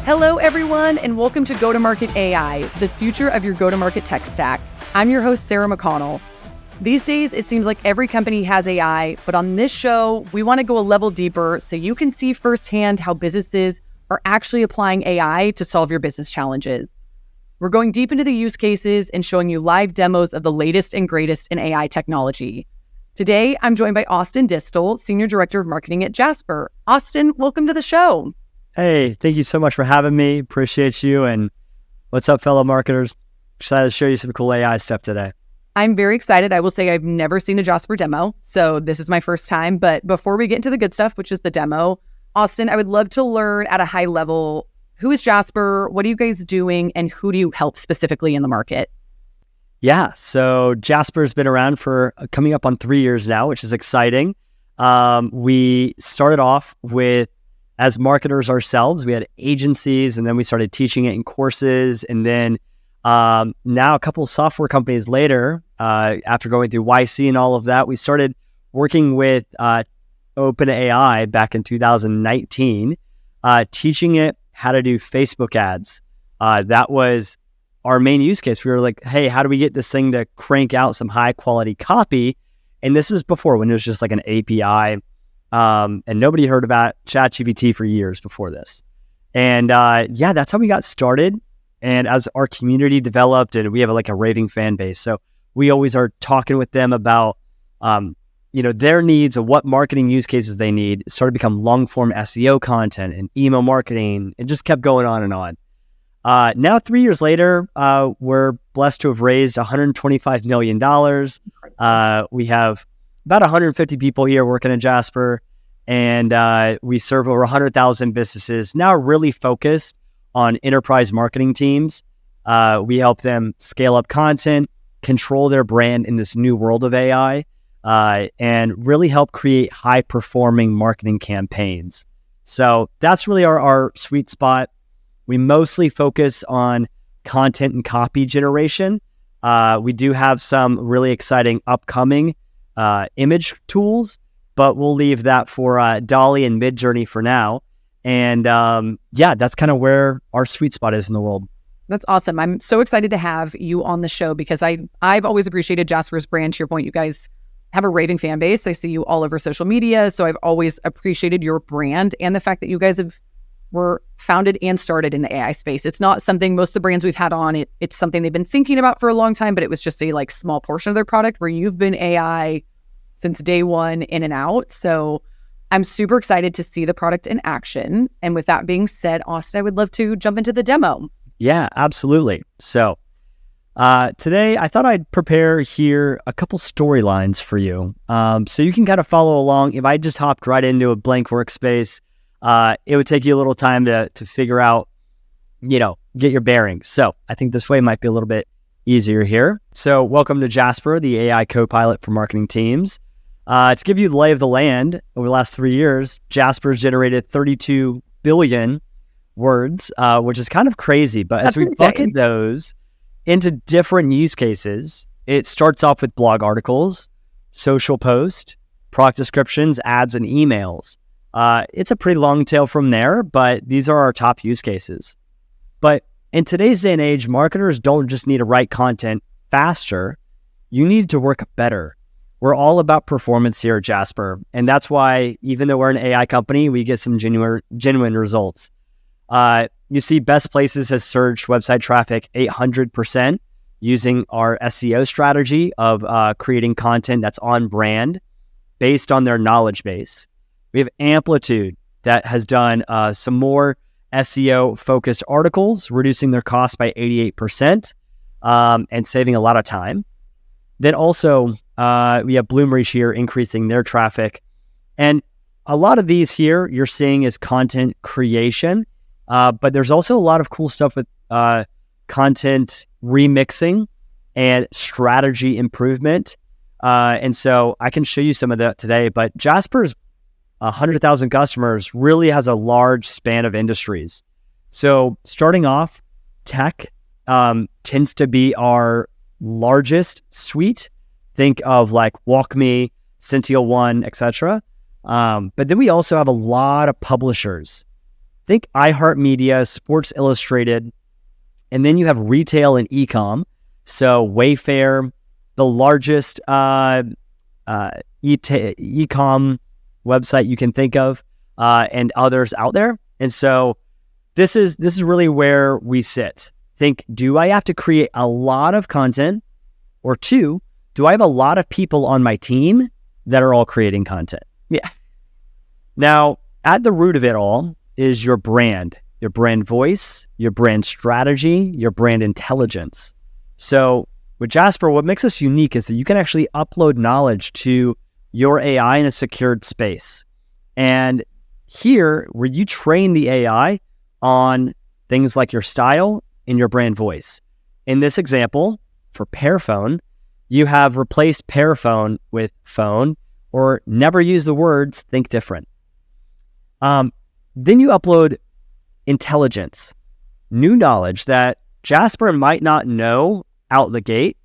Hello, everyone, and welcome to Go-to-Market AI, the future of your go-to-market tech stack. I'm your host, Sarah McConnell. These days, it seems like every company has AI, but on this show, we want to go a level deeper so you can see firsthand how businesses are actually applying AI to solve your business challenges. We're going deep into the use cases and showing you live demos of the latest and greatest in AI technology. Today, I'm joined by Austin Distel, Senior Director of Marketing at Jasper. Austin, welcome to the show. Hey, thank you so much for having me. Appreciate you. And what's up, fellow marketers? Excited to show you some cool AI stuff today. I'm very excited. I will say I've never seen a Jasper demo, so this is my first time. But before we get into the good stuff, which is the demo, Austin, I would love to learn at a high level, who is Jasper? What are you guys doing? And who do you help specifically in the market? Yeah, so Jasper's been around for coming up on 3 years now, which is exciting. We started off with as marketers ourselves. We had agencies, and then we started teaching it in courses. And then now a couple of software companies later, after going through YC and all of that, we started working with OpenAI back in 2019, teaching it how to do Facebook ads. That was our main use case. We were like, hey, how do we get this thing to crank out some high quality copy? And this is before when it was just like an API. And nobody heard about ChatGPT for years before this. And that's how we got started. And as our community developed, and we have like a raving fan base, so we always are talking with them about their needs and what marketing use cases they need. It started to become long form SEO content and email marketing. It just kept going on and on. Now 3 years later, we're blessed to have raised $125 million. We have about 150 people here working at Jasper, and we serve over 100,000 businesses, now really focused on enterprise marketing teams. We help them scale up content, control their brand in this new world of AI, and really help create high-performing marketing campaigns. So that's really our sweet spot. We mostly focus on content and copy generation. We do have some really exciting upcoming image tools, but we'll leave that for Dolly and Midjourney for now. And that's kind of where our sweet spot is in the world. That's awesome. I'm so excited to have you on the show because I've always appreciated Jasper's brand. To your point, you guys have a raving fan base. I see you all over social media. So I've always appreciated your brand and the fact that you guys were founded and started in the AI space. It's not something most of the brands we've had on, it's something they've been thinking about for a long time, but it was just a small portion of their product, where you've been AI since day one, in and out. So I'm super excited to see the product in action. And with that being said, Austin, I would love to jump into the demo. Yeah, absolutely. So today I thought I'd prepare here a couple storylines for you. So you can kind of follow along. If I just hopped right into a blank workspace, it would take you a little time to figure out, get your bearings. So I think this way might be a little bit easier here. So welcome to Jasper, the AI co-pilot for marketing teams. To give you the lay of the land, over the last 3 years, Jasper's generated 32 billion words, which is kind of crazy. But as we bucket those into different use cases, it starts off with blog articles, social posts, product descriptions, ads, and emails. It's a pretty long tail from there, but these are our top use cases. But in today's day and age, marketers don't just need to write content faster. You need to work better. We're all about performance here at Jasper. And that's why, even though we're an AI company, we get some genuine results. You see Best Places has surged website traffic 800% using our SEO strategy of creating content that's on brand based on their knowledge base. We have Amplitude that has done some more SEO-focused articles, reducing their cost by 88% and saving a lot of time. Then also, we have Bloomreach here increasing their traffic. And a lot of these here you're seeing is content creation, but there's also a lot of cool stuff with content remixing and strategy improvement. And so I can show you some of that today, but Jasper's 100,000 customers really has a large span of industries. So starting off, tech tends to be our largest suite. Think of like WalkMe, Scintilla One, etc. But then we also have a lot of publishers, think iHeartMedia, Sports Illustrated, and then you have retail and e-com. So Wayfair, the largest e-com website you can think of, and others out there. And so this is really where we sit. Think, do I have to create a lot of content? Or two, do I have a lot of people on my team that are all creating content? Yeah. Now, at the root of it all is your brand voice, your brand strategy, your brand intelligence. So with Jasper, what makes us unique is that you can actually upload knowledge to your AI in a secured space. And here, where you train the AI on things like your style and your brand voice. In this example, for Pearphone, you have replaced Pearphone with phone, or never use the words, think different. Then you upload intelligence, new knowledge that Jasper might not know out the gate.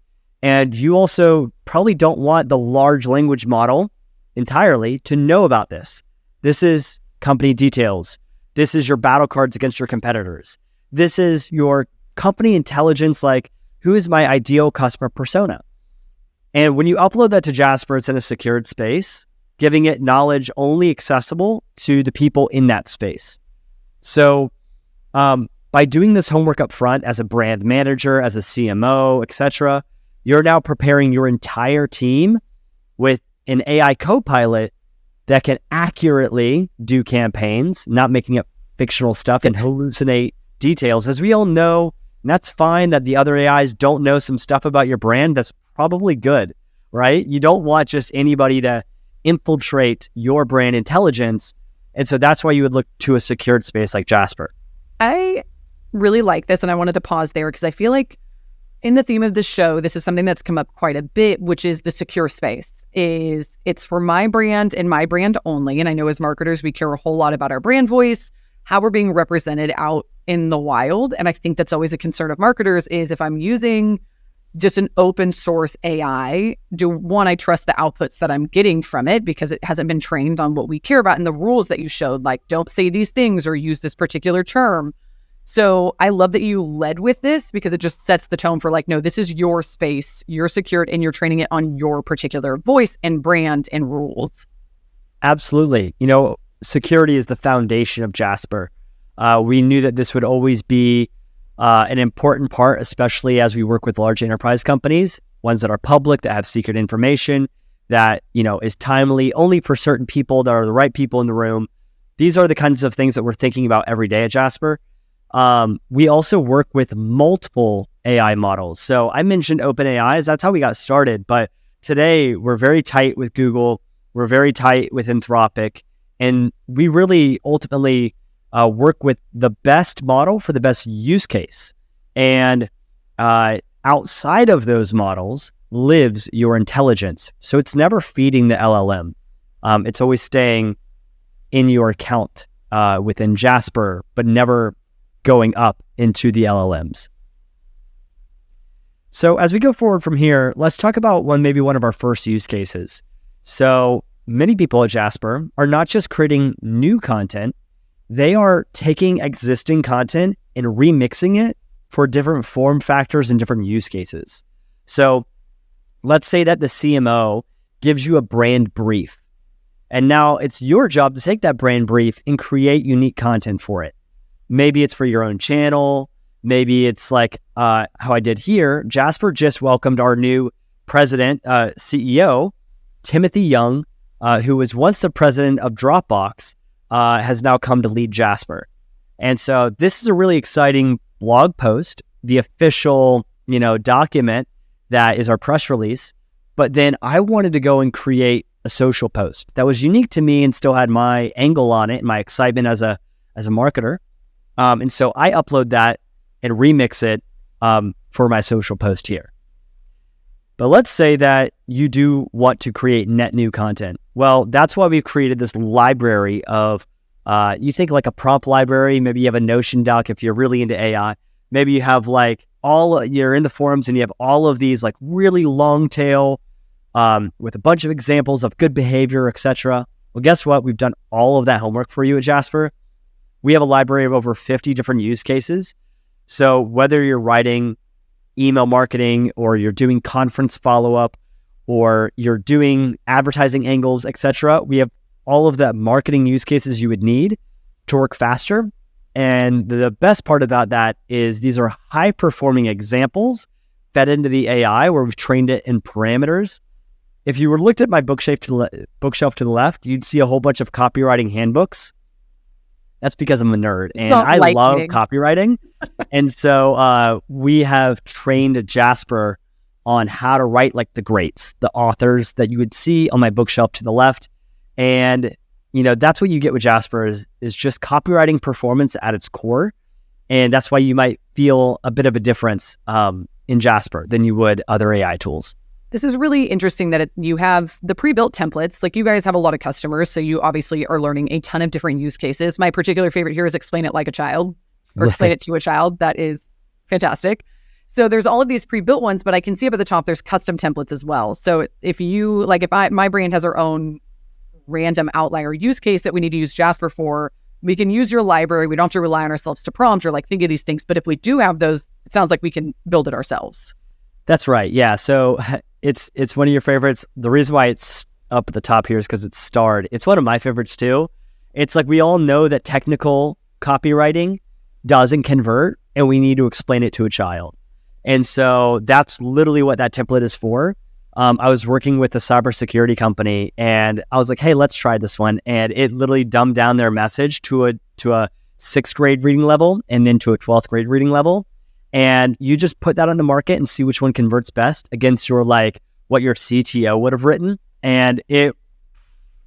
And you also probably don't want the large language model entirely to know about this. This is company details. This is your battle cards against your competitors. This is your company intelligence, like who is my ideal customer persona? And when you upload that to Jasper, it's in a secured space, giving it knowledge only accessible to the people in that space. So by doing this homework up front as a brand manager, as a CMO, etc., you're now preparing your entire team with an AI co-pilot that can accurately do campaigns, not making up fictional stuff and hallucinate details. As we all know, and that's fine that the other AIs don't know some stuff about your brand. That's probably good, right? You don't want just anybody to infiltrate your brand intelligence. And so that's why you would look to a secured space like Jasper. I really like this, and I wanted to pause there because I feel like in the theme of the show, this is something that's come up quite a bit, which is the secure space. It's for my brand and my brand only. And I know as marketers, we care a whole lot about our brand voice, how we're being represented out in the wild. And I think that's always a concern of marketers is if I'm using just an open source AI, I trust the outputs that I'm getting from it because it hasn't been trained on what we care about and the rules that you showed, like don't say these things or use this particular term. So I love that you led with this because it just sets the tone for like, no, this is your space, you're secured, and you're training it on your particular voice and brand and rules. Absolutely. Security is the foundation of Jasper. We knew that this would always be an important part, especially as we work with large enterprise companies, ones that are public, that have secret information, that, is timely only for certain people that are the right people in the room. These are the kinds of things that we're thinking about every day at Jasper. We also work with multiple AI models. So I mentioned OpenAI, that's how we got started. But today we're very tight with Google. We're very tight with Anthropic. And we really ultimately work with the best model for the best use case. And outside of those models lives your intelligence. So it's never feeding the LLM. It's always staying in your account within Jasper, but never going up into the LLMs. So as we go forward from here, let's talk about maybe one of our first use cases. So many people at Jasper are not just creating new content, they are taking existing content and remixing it for different form factors and different use cases. So let's say that the CMO gives you a brand brief. And now it's your job to take that brand brief and create unique content for it. Maybe it's for your own channel. Maybe it's like how I did here. Jasper just welcomed our new president, CEO, Timothy Young, who was once the president of Dropbox, has now come to lead Jasper. And so this is a really exciting blog post, the official, document that is our press release. But then I wanted to go and create a social post that was unique to me and still had my angle on it and my excitement as a marketer. And so I upload that and remix it for my social post here. But let's say that you do want to create net new content. Well, that's why we've created this library of, you think like a prompt library, maybe you have a Notion doc if you're really into AI. Maybe you have you're in the forums and you have all of these like really long tail with a bunch of examples of good behavior, etc. Well, guess what? We've done all of that homework for you at Jasper. we have a library of over 50 different use cases. So whether you're writing email marketing or you're doing conference follow-up or you're doing advertising angles, etc., we have all of the marketing use cases you would need to work faster. And the best part about that is these are high-performing examples fed into the AI where we've trained it in parameters. If you were looked at my bookshelf to the left, you'd see a whole bunch of copywriting handbooks. That's because I'm a nerd and I love copywriting. And so we have trained Jasper on how to write like the greats, the authors that you would see on my bookshelf to the left. And, that's what you get with Jasper is just copywriting performance at its core. And that's why you might feel a bit of a difference in Jasper than you would other AI tools. This is really interesting that you have the pre-built templates. Like you guys have a lot of customers, so you obviously are learning a ton of different use cases. My particular favorite here is explain it like a child or explain it to a child. That is fantastic. So there's all of these pre-built ones, but I can see up at the top, there's custom templates as well. So if my brand has our own random outlier use case that we need to use Jasper for, we can use your library. We don't have to rely on ourselves to prompt or think of these things. But if we do have those, it sounds like we can build it ourselves. That's right. Yeah. So it's one of your favorites. The reason why it's up at the top here is because it's starred. It's one of my favorites too. It's like we all know that technical copywriting doesn't convert and we need to explain it to a child. And so that's literally what that template is for. I was working with a cybersecurity company and I was like, hey, let's try this one. And it literally dumbed down their message to a 6th grade reading level and then to a 12th grade reading level. And you just put that on the market and see which one converts best against your what your CTO would have written. And it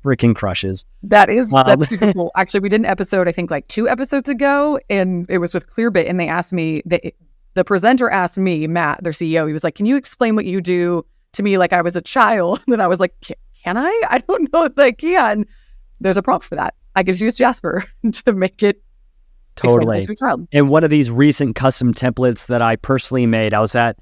freaking crushes. That's super cool. Actually, we did an episode, I think 2 episodes ago, and it was with Clearbit. And they asked me, the presenter asked me, Matt, their CEO, he was like, can you explain what you do to me like I was a child? And I was like, can I? I don't know if I can. There's a prompt for that. I could use Jasper to make it totally. And one of these recent custom templates that I personally made, I was at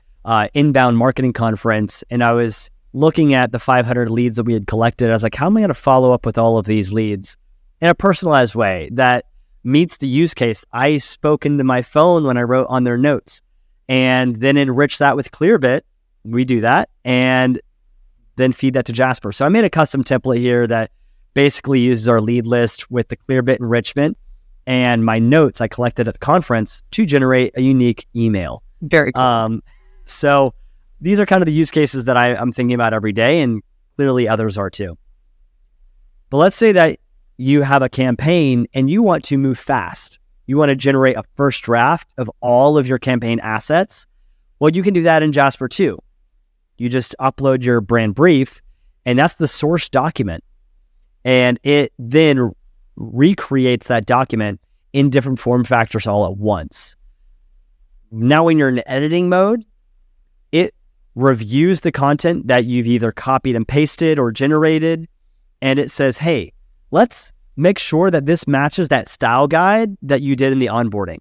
Inbound Marketing Conference and I was looking at the 500 leads that we had collected. I was like, how am I going to follow up with all of these leads in a personalized way that meets the use case? I spoke into my phone when I wrote on their notes and then enrich that with Clearbit. We do that and then feed that to Jasper. So I made a custom template here that basically uses our lead list with the Clearbit enrichment and my notes I collected at the conference to generate a unique email. Very cool. So these are kind of the use cases that I'm thinking about every day, and clearly others are too. But let's say that you have a campaign and you want to move fast. You want to generate a first draft of all of your campaign assets. Well, you can do that in Jasper too. You just upload your brand brief, and that's the source document. And it then recreates that document in different form factors all at once. Now, when you're in editing mode, it reviews the content that you've either copied and pasted or generated, and it says, hey, let's make sure that this matches that style guide that you did in the onboarding.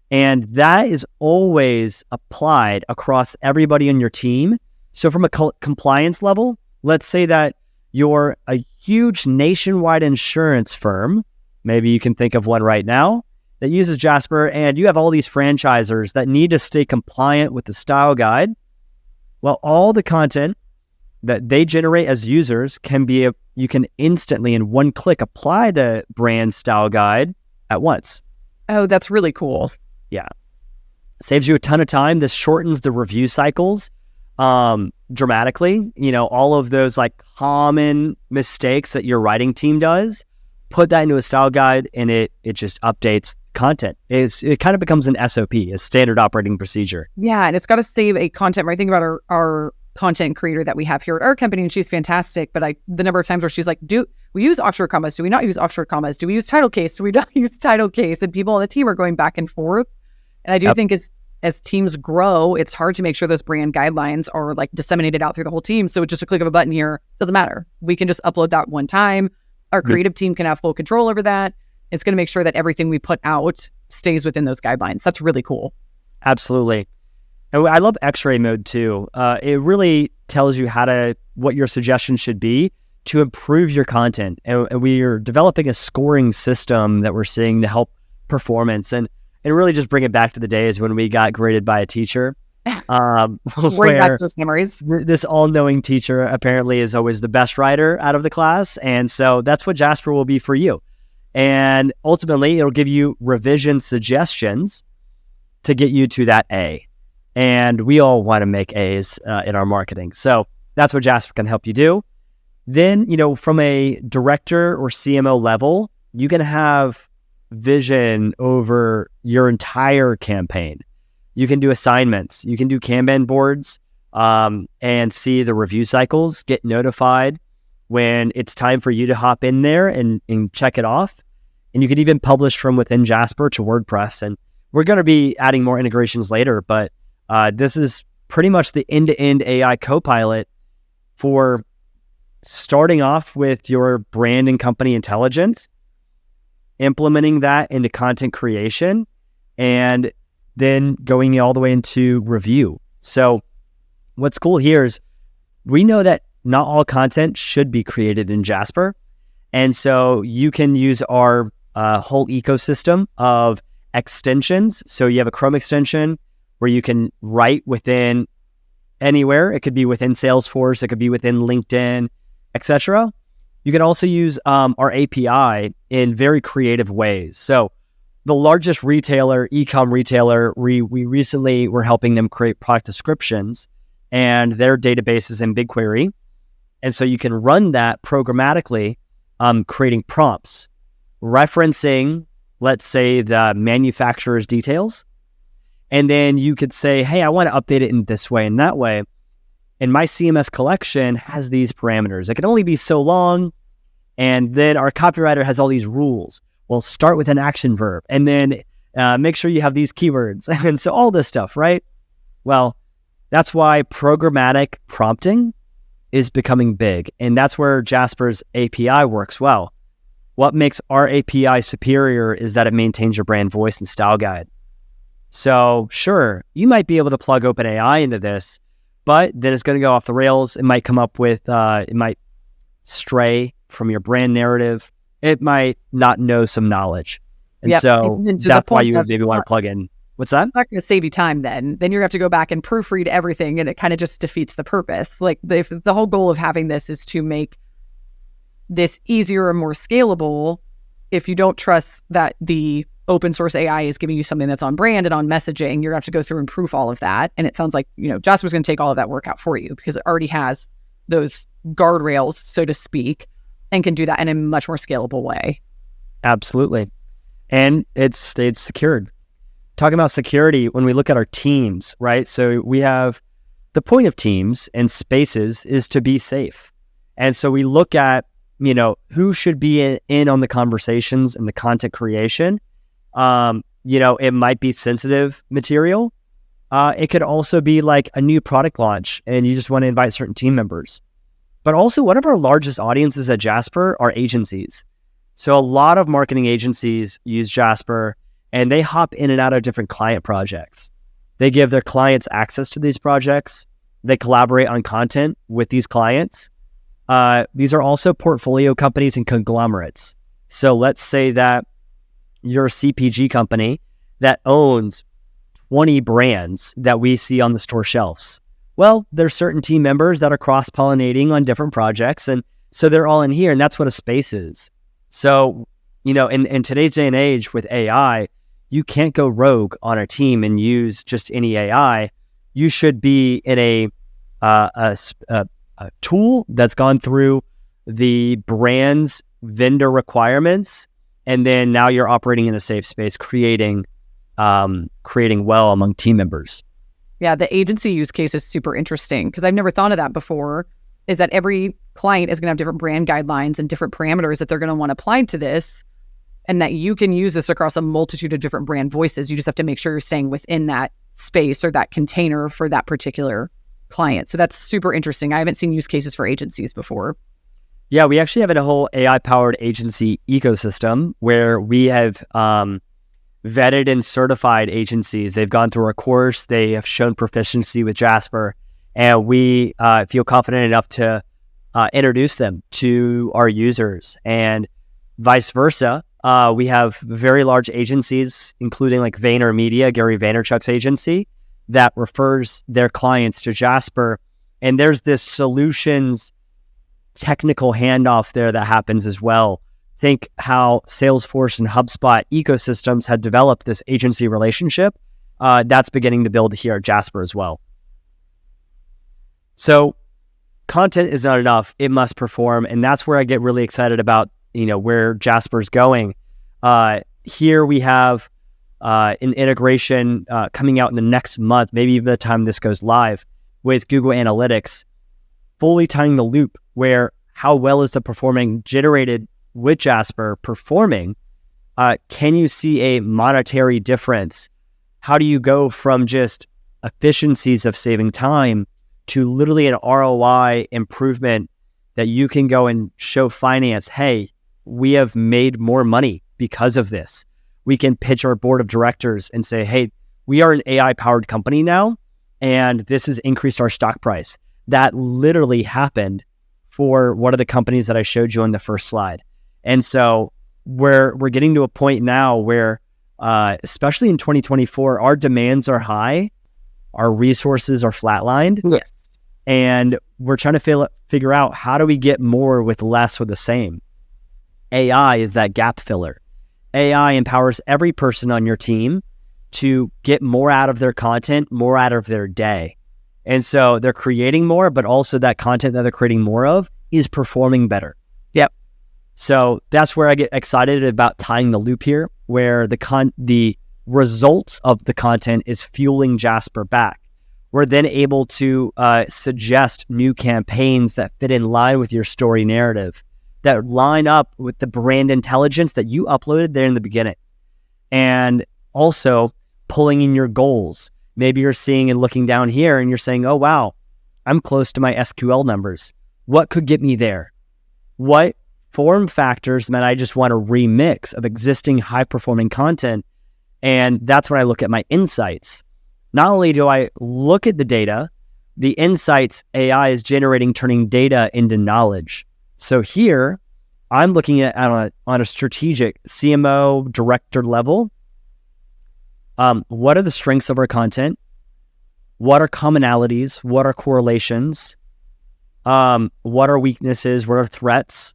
And that is always applied across everybody on your team. So from a compliance level, let's say that you're a huge nationwide insurance firm, maybe you can think of one right now, that uses Jasper, and you have all these franchisors that need to stay compliant with the style guide. Well, all the content that they generate as users you can instantly in one click apply the brand style guide at once. Oh, that's really cool. Yeah. Saves you a ton of time. This shortens the review cycles dramatically. All of those common mistakes that your writing team does, put that into a style guide and it just updates content. It kind of becomes an SOP, a standard operating procedure. Yeah, and it's got to save a content. Right? Think about our content creator that we have here at our company, and she's fantastic. But the number of times where she's like, do we use offshore commas? Do we not use offshore commas? Do we use title case? Do we not use title case? And people on the team are going back and forth. And I do think as teams grow, it's hard to make sure those brand guidelines are disseminated out through the whole team. So just a click of a button here doesn't matter. We can just upload that one time. Our creative team can have full control over that. It's going to make sure that everything we put out stays within those guidelines. That's really cool. Absolutely. And I love X-ray mode too. It really tells you what your suggestions should be to improve your content. And we are developing a scoring system that we're seeing to help performance and really just bring it back to the days when we got graded by a teacher. Bring back those memories. This all-knowing teacher apparently is always the best writer out of the class. And so that's what Jasper will be for you. And ultimately, it'll give you revision suggestions to get you to that A. And we all want to make A's in our marketing. So that's what Jasper can help you do. Then, from a director or CMO level, you can have vision over your entire campaign. You can do assignments. You can do Kanban boards and see the review cycles, get notified when it's time for you to hop in there and check it off. And you can even publish from within Jasper to WordPress. And we're going to be adding more integrations later, but this is pretty much the end-to-end AI copilot for starting off with your brand and company intelligence, implementing that into content creation, and then going all the way into review. So what's cool here is we know that not all content should be created in Jasper. And so you can use our whole ecosystem of extensions. So you have a Chrome extension where you can write within anywhere. It could be within Salesforce, it could be within LinkedIn, etc. You can also use our API in very creative ways. So the largest retailer, e-com retailer, we recently were helping them create product descriptions, and their database is in BigQuery. And so you can run that programmatically, creating prompts, referencing, let's say, the manufacturer's details. And then you could say, hey, I want to update it in this way and that way. And my CMS collection has these parameters. It can only be so long. And then our copywriter has all these rules. Well, start with an action verb and then make sure you have these keywords. And so all this stuff, right? Well, that's why programmatic prompting is becoming big. And that's where Jasper's API works well. What makes our API superior is that it maintains your brand voice and style guide. So sure, you might be able to plug OpenAI into this, but then it's going to go off the rails. It might come up with, it might stray from your brand narrative. It might not know some knowledge. And so that's why you maybe want to plug in. What's that? It's not going to save you time then. Then you're going to have to go back and proofread everything, and it kind of just defeats the purpose. Like the whole goal of having this is to make this easier and more scalable. If you don't trust that the open source AI is giving you something that's on brand and on messaging, you're going to have to go through and proof all of that. And it sounds like, Jasper's going to take all of that work out for you because it already has those guardrails, so to speak, and can do that in a much more scalable way. Absolutely. And it's stayed secured. Talking about security, when we look at our teams, right? So we have the point of teams and spaces is to be safe. And so we look at, who should be in on the conversations and the content creation. It might be sensitive material. It could also be like a new product launch and you just want to invite certain team members. But also one of our largest audiences at Jasper are agencies. So a lot of marketing agencies use Jasper and they hop in and out of different client projects. They give their clients access to these projects. They collaborate on content with these clients. These are also portfolio companies and conglomerates. So let's say that you're a CPG company that owns 20 brands that we see on the store shelves. Well, there's certain team members that are cross-pollinating on different projects. And so they're all in here, and that's what a space is. So, in today's day and age with AI, you can't go rogue on a team and use just any AI. You should be in a tool that's gone through the brand's vendor requirements, and then now you're operating in a safe space, creating well among team members. Yeah, the agency use case is super interesting because I've never thought of that before, is that every client is going to have different brand guidelines and different parameters that they're going to want applied to this, and that you can use this across a multitude of different brand voices. You just have to make sure you're staying within that space or that container for that particular client. So that's super interesting. I haven't seen use cases for agencies before. Yeah, we actually have a whole AI-powered agency ecosystem where we have vetted and certified agencies. They've gone through our course. They have shown proficiency with Jasper, and we feel confident enough to introduce them to our users, and vice versa. We have very large agencies, including like VaynerMedia, Gary Vaynerchuk's agency, that refers their clients to Jasper. And there's this solutions technical handoff there that happens as well. Think how Salesforce and HubSpot ecosystems have developed this agency relationship. That's beginning to build here at Jasper as well. So content is not enough. It must perform. And that's where I get really excited about, where Jasper's going. Here we have an integration coming out in the next month, maybe even the time this goes live, with Google Analytics, fully tying the loop where how well is the performing generated with Jasper performing? Can you see a monetary difference? How do you go from just efficiencies of saving time to literally an ROI improvement that you can go and show finance, hey, we have made more money because of this. We can pitch our board of directors and say, hey, we are an AI-powered company now, and this has increased our stock price. That literally happened for one of the companies that I showed you on the first slide. And so we're getting to a point now where, especially in 2024, our demands are high, our resources are flatlined. Yes. And we're trying to figure out, how do we get more with less or the same? AI is that gap filler. AI empowers every person on your team to get more out of their content, more out of their day. And so they're creating more, but also that content that they're creating more of is performing better. Yep. So that's where I get excited about tying the loop here, where the results of the content is fueling Jasper back. We're then able to suggest new campaigns that fit in line with your story narrative, that line up with the brand intelligence that you uploaded there in the beginning. And also pulling in your goals. Maybe you're seeing and looking down here and you're saying, oh, wow, I'm close to my SQL numbers. What could get me there? What form factors that I just want a remix of existing high-performing content? And that's when I look at my insights. Not only do I look at the data, the insights AI is generating, turning data into knowledge. So here, I'm looking at on a strategic CMO director level. What are the strengths of our content? What are commonalities? What are correlations? What are weaknesses? What are threats?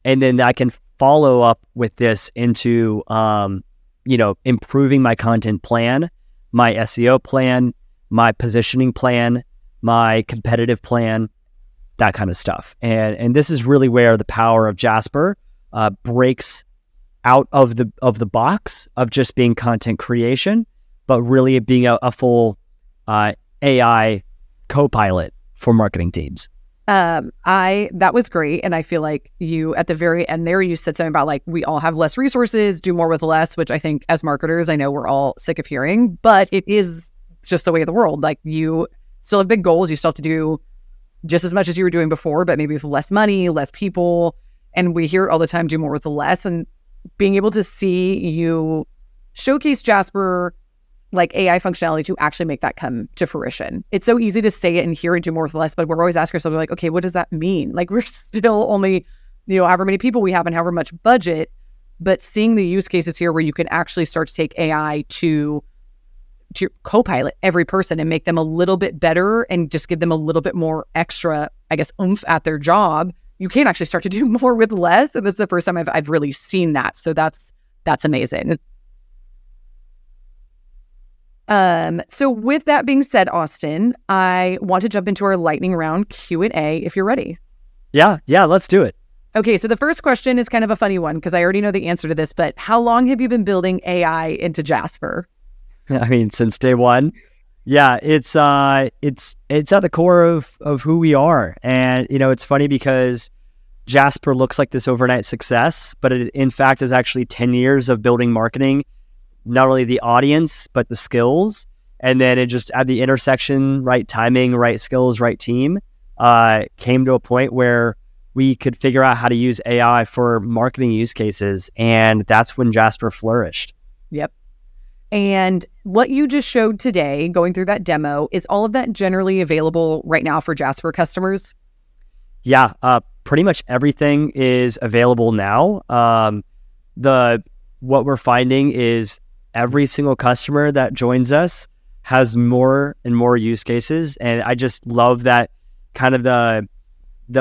And then I can follow up with this into, improving my content plan, my SEO plan, my positioning plan, my competitive plan, that kind of stuff. And this is really where the power of Jasper breaks out of the box of just being content creation, but really being a full AI co-pilot for marketing teams. That was great. And I feel like you, at the very end there, you said something about like, we all have less resources, do more with less, which I think as marketers, I know we're all sick of hearing, but it is just the way of the world. Like, you still have big goals. You still have to do just as much as you were doing before, but maybe with less money, less people. And we hear it all the time, do more with less. And being able to see you showcase Jasper, like AI functionality, to actually make that come to fruition. It's so easy to say it and hear and do more with less, but we're always asking ourselves, like, okay, what does that mean? Like, we're still only, however many people we have and however much budget, but seeing the use cases here where you can actually start to take AI to co-pilot every person and make them a little bit better and just give them a little bit more extra, I guess, oomph at their job. You can actually start to do more with less. And this is the first time I've really seen that. So that's amazing. So with that being said, Austin, I want to jump into our lightning round Q&A if you're ready. Yeah, let's do it. Okay, so the first question is kind of a funny one because I already know the answer to this, but how long have you been building AI into Jasper? I mean, since day one. Yeah, it's at the core of who we are. And, it's funny because Jasper looks like this overnight success, but it in fact is actually 10 years of building marketing, not only the audience, but the skills. And then it just at the intersection, right timing, right skills, right team, came to a point where we could figure out how to use AI for marketing use cases. And that's when Jasper flourished. Yep. And what you just showed today, going through that demo, is all of that generally available right now for Jasper customers? Yeah, pretty much everything is available now. what we're finding is every single customer that joins us has more and more use cases. And I just love that kind of the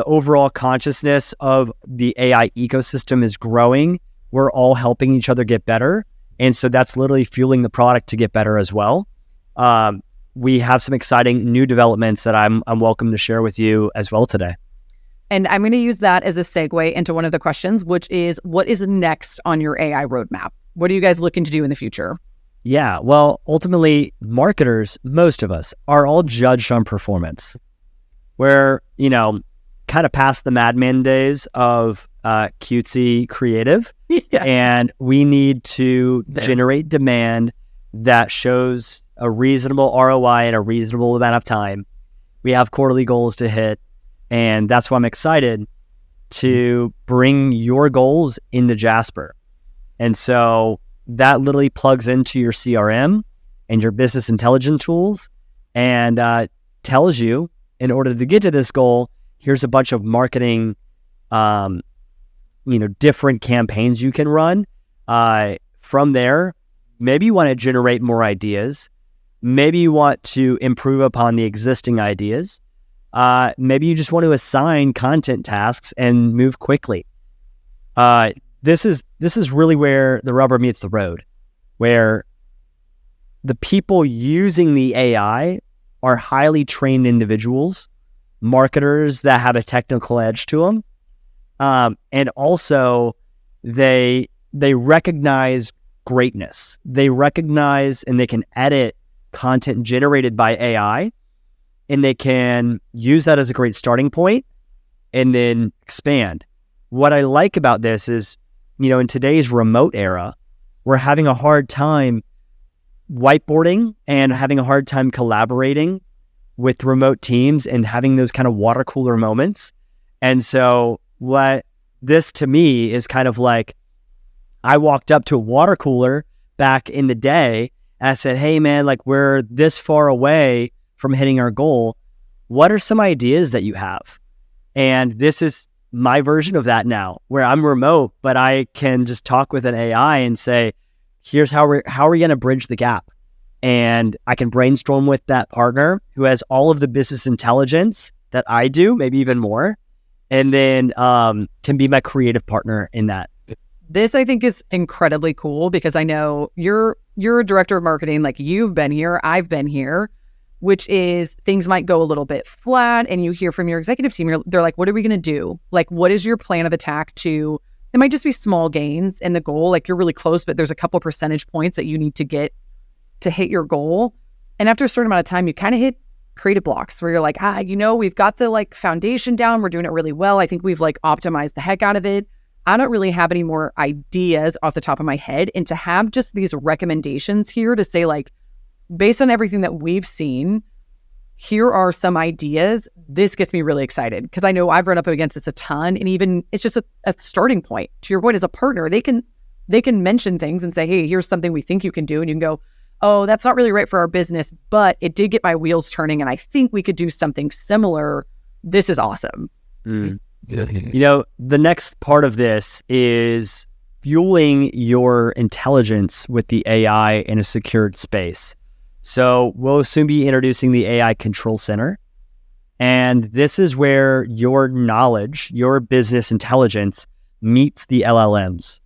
overall consciousness of the AI ecosystem is growing. We're all helping each other get better. And so that's literally fueling the product to get better as well. We have some exciting new developments that I'm welcome to share with you as well today. And I'm going to use that as a segue into one of the questions, which is, what is next on your AI roadmap? What are you guys looking to do in the future? Yeah, well, ultimately, marketers, most of us, are all judged on performance. We're, kind of past the madman days of cutesy creative. Yeah. And we need to generate demand that shows a reasonable ROI in a reasonable amount of time. We have quarterly goals to hit. And that's why I'm excited to bring your goals into Jasper. And so that literally plugs into your CRM and your business intelligence tools and tells you, in order to get to this goal, here's a bunch of marketing, different campaigns you can run. From there, maybe you want to generate more ideas. Maybe you want to improve upon the existing ideas. Maybe you just want to assign content tasks and move quickly. This is really where the rubber meets the road, where the people using the AI are highly trained individuals, marketers that have a technical edge to them, and also they recognize greatness. They recognize and they can edit content generated by AI. And they can use that as a great starting point and then expand. What I like about this is, in today's remote era, we're having a hard time whiteboarding and having a hard time collaborating with remote teams and having those kind of water cooler moments. And so what this to me is kind of like, I walked up to a water cooler back in the day and I said, hey man, like we're this far away from hitting our goal. What are some ideas that you have? And this is my version of that now, where I'm remote, but I can just talk with an AI and say, here's how are we going to bridge the gap? And I can brainstorm with that partner who has all of the business intelligence that I do, maybe even more, and then can be my creative partner in that. This, I think, is incredibly cool because I know you're a director of marketing, like you've been here, I've been here, which is things might go a little bit flat and you hear from your executive team, they're like, what are we going to do? Like, what is your plan of attack to, it might just be small gains in the goal. Like you're really close, but there's a couple percentage points that you need to get to hit your goal. And after a certain amount of time, you kind of hit creative blocks where you're like, we've got the foundation down. We're doing it really well. I think we've optimized the heck out of it. I don't really have any more ideas off the top of my head. And to have just these recommendations here to say based on everything that we've seen, here are some ideas. This gets me really excited because I know I've run up against this a ton. And even it's just a starting point. To your point, as a partner, they can mention things and say, hey, here's something we think you can do. And you can go, oh, that's not really right for our business, but it did get my wheels turning. And I think we could do something similar. This is awesome. Mm. The next part of this is fueling your intelligence with the AI in a secured space. So we'll soon be introducing the AI Control Center. And this is where your knowledge, your business intelligence meets the LLMs.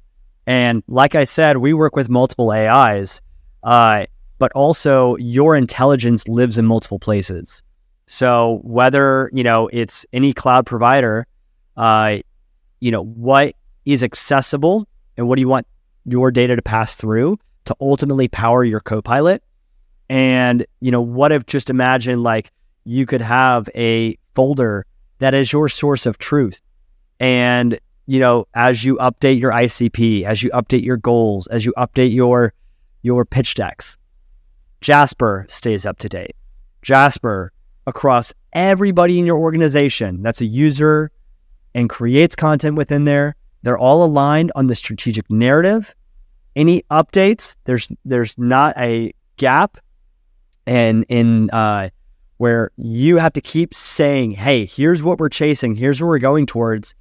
And like I said, we work with multiple AIs, but also your intelligence lives in multiple places. So whether, it's any cloud provider, what is accessible and what do you want your data to pass through to ultimately power your Copilot? And, what if just imagine you could have a folder that is your source of truth. And, as you update your ICP, as you update your goals, as you update your pitch decks, Jasper stays up to date. Jasper, across everybody in your organization that's a user and creates content within there, they're all aligned on the strategic narrative. Any updates, there's not a gap and in where you have to keep saying, hey, here's what we're chasing, here's what we're going towards,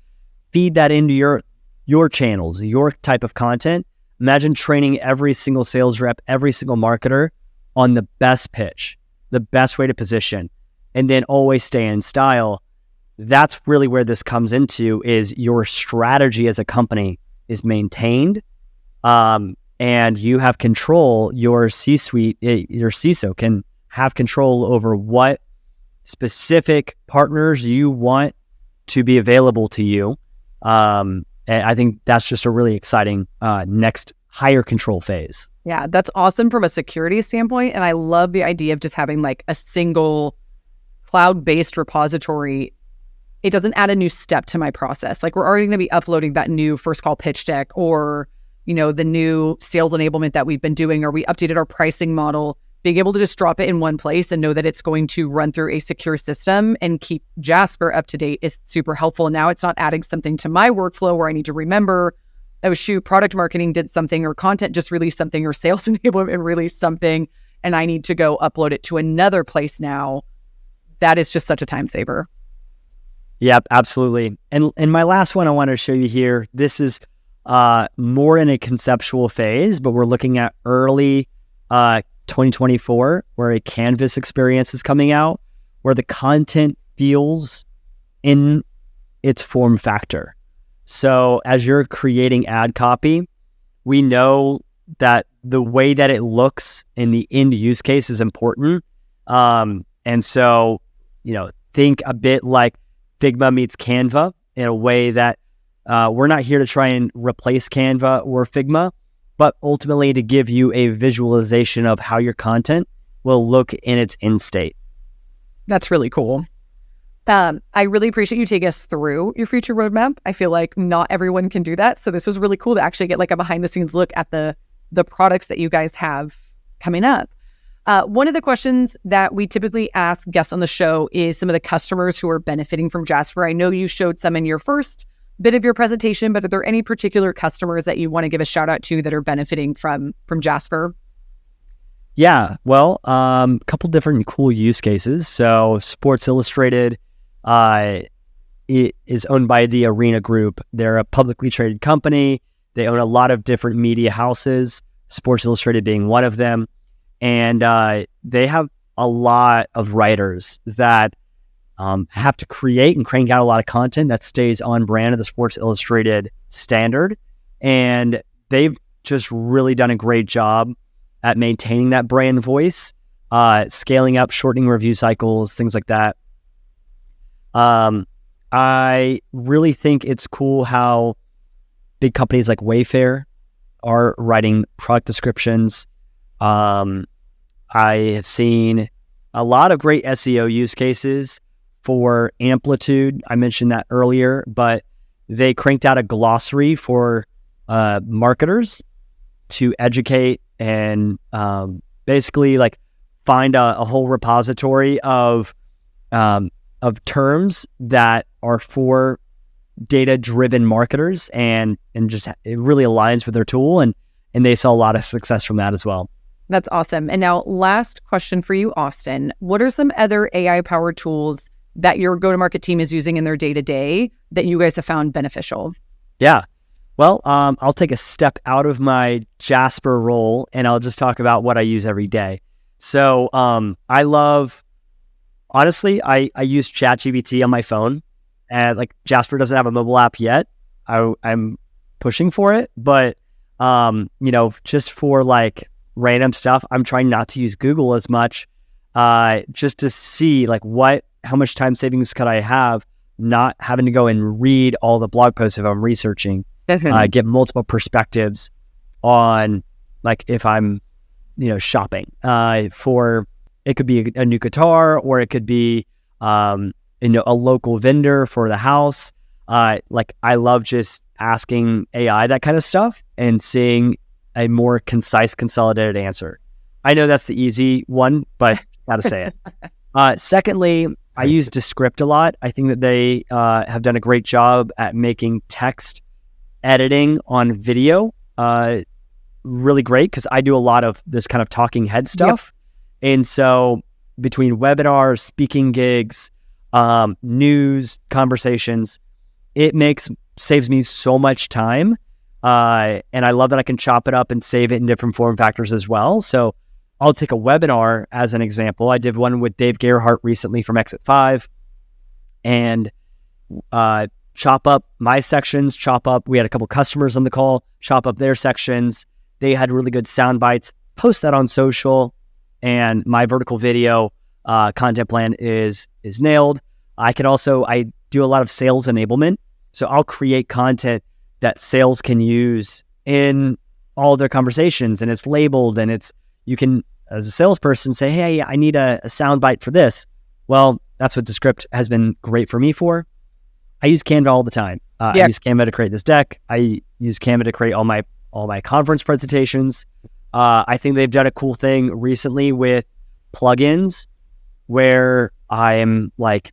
feed that into your channels, your type of content. Imagine training every single sales rep, every single marketer on the best pitch, the best way to position, and then always stay in style. That's really where this comes into, is your strategy as a company is maintained, and you have control. Your C-suite, your CISO can have control over what specific partners you want to be available to you. And I think that's just a really exciting next higher control phase. Yeah, that's awesome from a security standpoint. And I love the idea of just having like a single cloud-based repository. It doesn't add a new step to my process. Like, we're already going to be uploading that new first call pitch deck, or, the new sales enablement that we've been doing, or we updated our pricing model. Being able to just drop it in one place and know that it's going to run through a secure system and keep Jasper up to date is super helpful. Now it's not adding something to my workflow where I need to remember, oh shoot, product marketing did something, or content just released something, or sales enablement released something, and I need to go upload it to another place now. That is just such a time saver. Yep, absolutely. And my last one I want to show you here, this is more in a conceptual phase, but we're looking at early 2024, where a Canvas experience is coming out, where the content feels in its form factor. So as you're creating ad copy, we know that the way that it looks in the end use case is important. And so, think a bit like Figma meets Canva, in a way that we're not here to try and replace Canva or Figma, but ultimately to give you a visualization of how your content will look in its end state. That's really cool. I really appreciate you taking us through your future roadmap. I feel like not everyone can do that. So this was really cool to actually get like a behind the scenes look at the products that you guys have coming up. One of the questions that we typically ask guests on the show is some of the customers who are benefiting from Jasper. I know you showed some in your first bit of your presentation, but are there any particular customers that you want to give a shout out to that are benefiting from Jasper? Yeah, well, a couple different cool use cases. So Sports Illustrated, it is owned by the Arena Group. They're a publicly traded company. They own a lot of different media houses, Sports Illustrated being one of them. And they have a lot of writers that have to create and crank out a lot of content that stays on brand of the Sports Illustrated standard. And they've just really done a great job at maintaining that brand voice, scaling up, shortening review cycles, things like that. I really think it's cool how big companies like Wayfair are writing product descriptions. I have seen a lot of great SEO use cases for Amplitude. I mentioned that earlier, but they cranked out a glossary for marketers to educate and basically like find a whole repository of terms that are for data-driven marketers, and just it really aligns with their tool, and they saw a lot of success from that as well. That's awesome. And now, last question for you, Austin. What are some other AI-powered tools that your go-to-market team is using in their day-to-day that you guys have found beneficial? Yeah. Well, I'll take a step out of my Jasper role, and I'll just talk about what I use every day. So I use ChatGPT on my phone, and like Jasper doesn't have a mobile app yet. I'm pushing for it, but just for like random stuff, I'm trying not to use Google as much, just to see like how much time savings could I have not having to go and read all the blog posts if I'm researching. Get multiple perspectives on like if I'm shopping for, it could be a new guitar, or it could be a local vendor for the house. Like I love just asking AI that kind of stuff and seeing a more concise, consolidated answer. I know that's the easy one, but gotta say it. Secondly, I use Descript a lot. I think that they have done a great job at making text editing on video really great, because I do a lot of this kind of talking head stuff. Yep. And so between webinars, speaking gigs, news, conversations, it makes saves me so much time. And I love that I can chop it up and save it in different form factors as well. So I'll take a webinar as an example. I did one with Dave Gerhardt recently from Exit 5, and chop up my sections, we had a couple customers on the call, chop up their sections. They had really good sound bites, post that on social, and my vertical video content plan is nailed. I do a lot of sales enablement. So I'll create content that sales can use in all their conversations, and it's labeled, and you can, as a salesperson, say, hey, I need a sound bite for this. Well, that's what Descript has been great for me for. I use Canva all the time. I use Canva to create this deck. I use Canva to create all my conference presentations. I think they've done a cool thing recently with plugins where I am like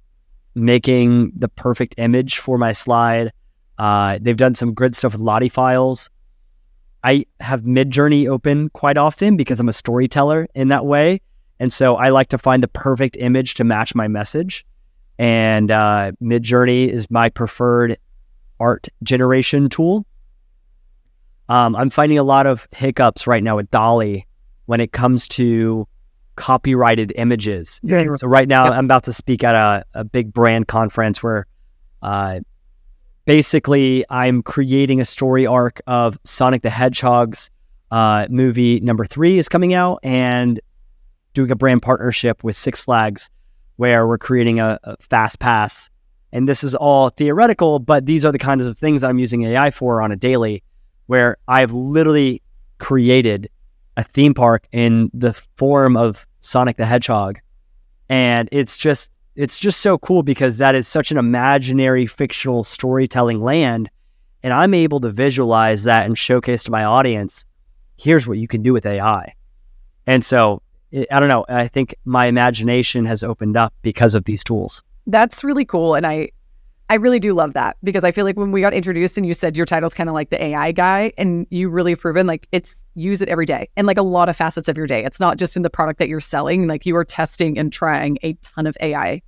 making the perfect image for my slide. They've done some good stuff with Lottie files. I have Midjourney open quite often because I'm a storyteller in that way. And so I like to find the perfect image to match my message. And Midjourney is my preferred art generation tool. I'm finding a lot of hiccups right now with Dolly when it comes to copyrighted images. Yeah. So right now I'm about to speak at a big brand conference where basically I'm creating a story arc of Sonic the Hedgehog's movie number 3 is coming out, and doing a brand partnership with Six Flags where we're creating a fast pass. And this is all theoretical, but these are the kinds of things I'm using AI for on a daily, where I've literally created a theme park in the form of Sonic the Hedgehog. And it's just so cool because that is such an imaginary fictional storytelling land. And I'm able to visualize that and showcase to my audience, here's what you can do with AI. And so I don't know, I think my imagination has opened up because of these tools. That's really cool. And I really do love that, because I feel like when we got introduced and you said your title's kind of like the AI guy, and you really proven like use it every day and like a lot of facets of your day. It's not just in the product that you're selling, like you are testing and trying a ton of AI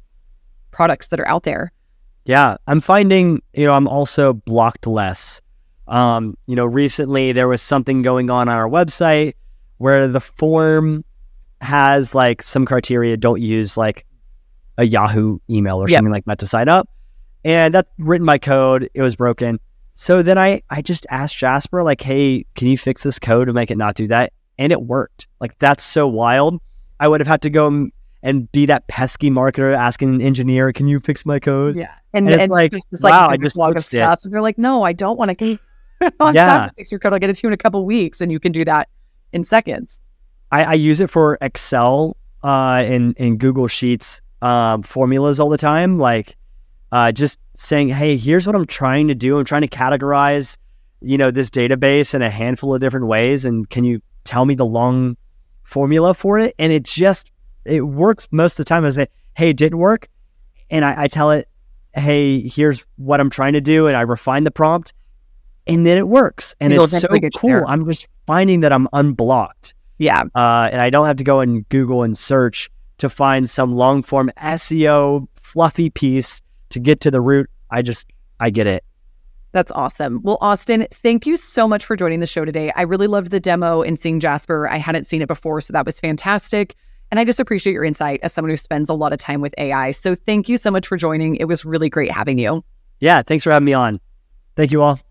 products that are out there. Yeah, I'm finding, I'm also blocked less. Recently there was something going on our website where the form has like some criteria, don't use like a Yahoo email or something like that to sign up. And that's written by code. It was broken. So then I just asked Jasper, like, hey, can you fix this code to make it not do that? And it worked. Like, that's so wild. I would have had to go and be that pesky marketer asking an engineer, can you fix my code? Yeah. And it's like, wow, I just fixed it. And they're like, no, I don't want to on time to fix your code. I'll get it to you in a couple of weeks, and you can do that in seconds. I use it for Excel and Google Sheets formulas all the time. Like just saying, hey, here's what I'm trying to do. I'm trying to categorize, this database in a handful of different ways. And can you tell me the long formula for it? And it works most of the time. I say, hey, it didn't work. And I tell it, hey, here's what I'm trying to do. And I refine the prompt, and then it works. And it's so cool. There. I'm just finding that I'm unblocked. Yeah. And I don't have to go and Google and search to find some long form SEO fluffy piece to get to the root. I get it. That's awesome. Well, Austin, thank you so much for joining the show today. I really loved the demo and seeing Jasper. I hadn't seen it before, so that was fantastic. And I just appreciate your insight as someone who spends a lot of time with AI. So thank you so much for joining. It was really great having you. Yeah, thanks for having me on. Thank you all.